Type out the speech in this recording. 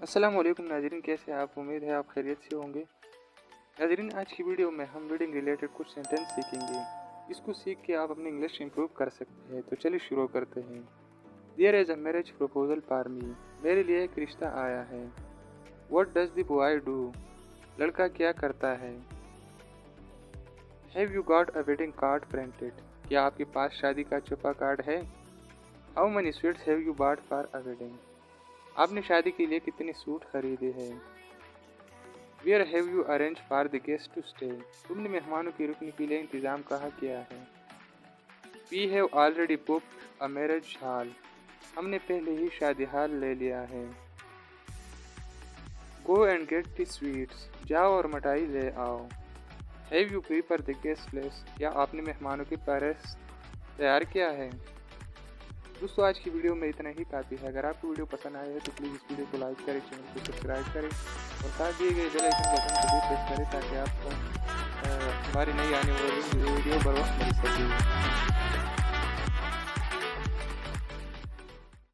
अस्सलाम वालेकुम नाज़रीन, कैसे हैं आप? उम्मीद है आप खैरियत से होंगे। नाज़रीन, आज की वीडियो में हम रीडिंग रिलेटेड कुछ सेंटेंस सीखेंगे। इसको सीख के आप अपनी इंग्लिश इंप्रूव कर सकते हैं। तो चलिए शुरू करते हैं। There is a marriage proposal for me. मेरे लिए एक रिश्ता आया है। What does the boy do? लड़का क्या करता है? Have you got a wedding card printed? क्या आपके पास शादी का छपा कार्ड है? How many sweets have you bought for a wedding? आपने शादी के लिए कितने सूट खरीदे हैं? Where have you arrange for the guest to stay? तुमने मेहमानों के रुकने के लिए इंतज़ाम कहाँ किया है? We have already booked a marriage hall. हमने पहले ही शादी हॉल ले लिया है। Go and get the sweets. जाओ और मिठाई ले आओ। Have you prepare the guest list? क्या आपने मेहमानों की फहरिस्त तैयार किया है? दोस्तों, आज की वीडियो में इतना ही काफ़ी है। अगर आपको वीडियो पसंद आए तो प्लीज़ इस वीडियो को लाइक करें, चैनल को सब्सक्राइब करें और साथ दिए गए बेल आइकन बटन को भी प्रेस करें ताकि आपको हमारी नई आने वाली वीडियो बर वक्त मिल सके।